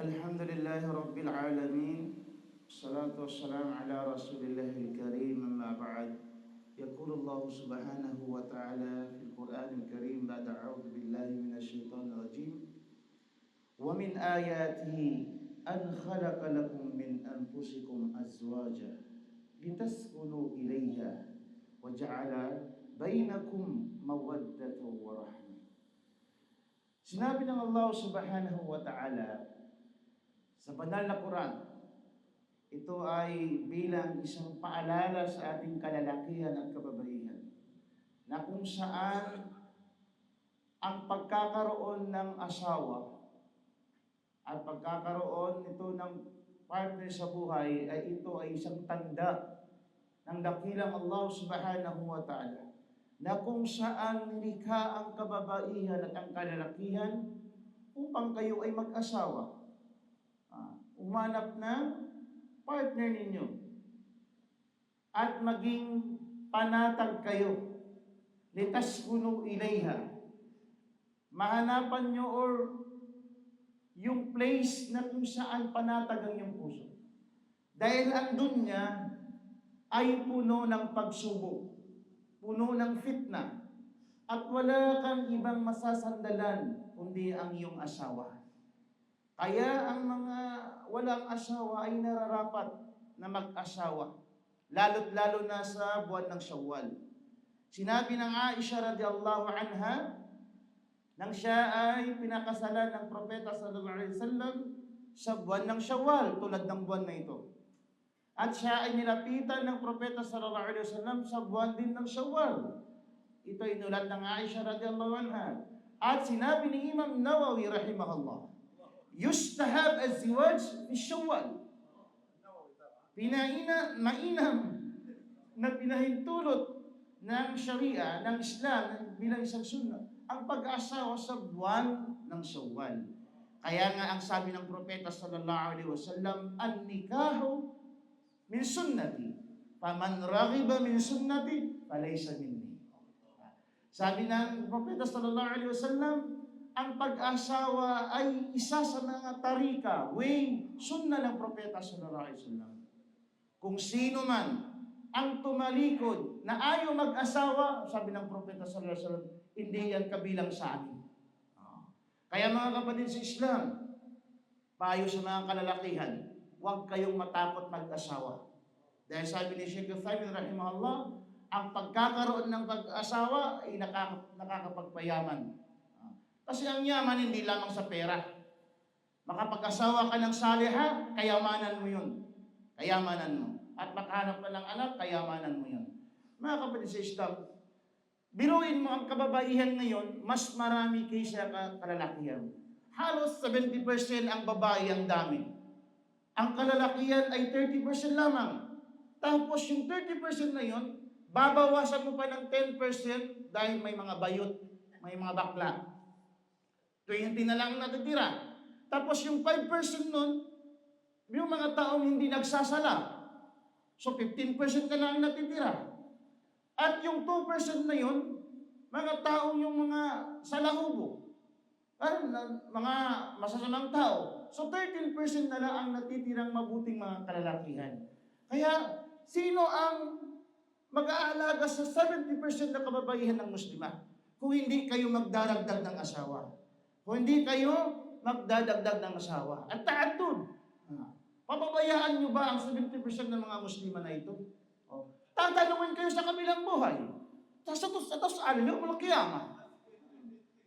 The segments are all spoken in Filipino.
الحمد لله رب العالمين، الصلاة والسلام على رسول الله الكريم. أما بعد، يقول الله سبحانه وتعالى في القرآن الكريم بعد أعوذ بالله من الشيطان الرجيم: ومن آياته أن خلق لكم من أنفسكم أزواجا لتسكنوا إليها وجعل بينكم مودة ورحمة. Sinabi ng Allah subhanahu wa ta'ala sa banal na Quran, ito ay bilang isang paalala sa ating kalalakihan at kababaihan, na kung saan ang pagkakaroon ng asawa at pagkakaroon nito ng partner sa buhay ay ito ay isang tanda ng dakilang Allah subhanahu wa ta'ala, na kung saan nilikha ang kababaihan at ang kalalakihan upang kayo ay mag-asawa. Umanap ng partner ninyo at maging panatag kayo. Litaskunu ilayha. Mahanapan nyo or yung place na kung saan panatag ang iyong puso. Dahil ang dunya ay puno ng pagsubok, puno ng fitna, at wala kang ibang masasandalan kundi ang iyong asawa. Kaya ang mga walang asawa ay nararapat na mag-asawa, lalo't-lalo na sa buwan ng Shawwal. Sinabi ng Aisha radhiyallahu anha, nang siya ay pinakasalan ng Propeta sallallahu alaihi wasallam sa buwan ng Shawwal, tulad ng buwan na ito. At siya ay nilapitan ng Propeta sallallahu alaihi wasallam sa buwan din ng Shawwal. Ito ay inulat ng Aisha radhiyallahu anha. At sinabi ni Imam Nawawi rahimahullah, yustahab az-ziwaj fi Shawwal. Mainam na pinahintulot ng Sharia, ng Islam bilang isang sunnah ang pag-asawa sa buwan ng Shawwal. Kaya nga ang sabi ng Propeta sallallahu alaihi wasallam, an-nikahu min sunnati, faman raghiba min sunnati falaysa minni. Sabi ng Propeta sallallahu alaihi wasallam, ang pag-asawa ay isa sa mga tarika, way, sunna ng Propeta sallallahu alaihi wasallam. Kung sino man ang tumalikod na ayaw mag-asawa, sabi ng Propeta sallallahu alaihi wasallam, hindi yan kabilang sa amin. Kaya mga kapatid sa Islam, payo sa mga kalalakihan, huwag kayong matakot mag-asawa. Dahil sabi ni Sheikh Uthaymin rahimahullah, ang pagkakaroon ng pag-asawa ay nakakapagpayaman. Kasi ang yaman hindi lamang sa pera. Makapag-asawa ka ng saliha, kayamanan mo yun. Kayamanan mo. At makahanap ka ng anak, kayamanan mo yun. Mga kapatid sa Islam, biruin mo ang kababaihan ngayon, mas marami kaysa kalalakihan. Halos 70% ang babae ang dami. Ang kalalakihan ay 30% lamang. Tapos yung 30% na yun, babawasan mo pa ng 10% dahil may mga bayot, may mga bakla. 20 na lang natitira. Tapos yung 5% nun, yung mga taong hindi nagsasala. So 15% na lang natitira. At yung 2% na yun, mga taong yung mga salahubo. Mga masasamang tao. So 13% na lang ang natitirang mabuting mga kalalakihan. Kaya, sino ang mag-aalaga sa 70% na kababaihan ng Muslima kung hindi kayo magdaragdag ng asawa? Kung hindi kayo magdadagdag ng asawa. At ta'addud. Pababayaan nyo ba ang 70% ng mga Muslima na ito? Tatanungin kayo sa kabilang buhay. Tapos ano nyo, walang kiyama.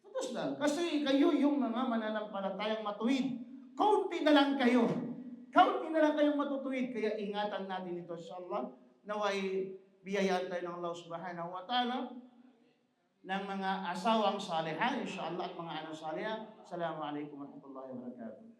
Tapos lang. Kasi kayo yung mga mananampalatayang matuwid. Kaunti na lang kayo. Kaunti na lang kayong matutuwid. Kaya ingatan natin ito, inshallah. Naway biyayaan tayo ng Allah subhanahu wa ta'ala ng mga asawang salihan, inshallah, at mga anak salihan. Assalamualaikum warahmatullahi wabarakatuh.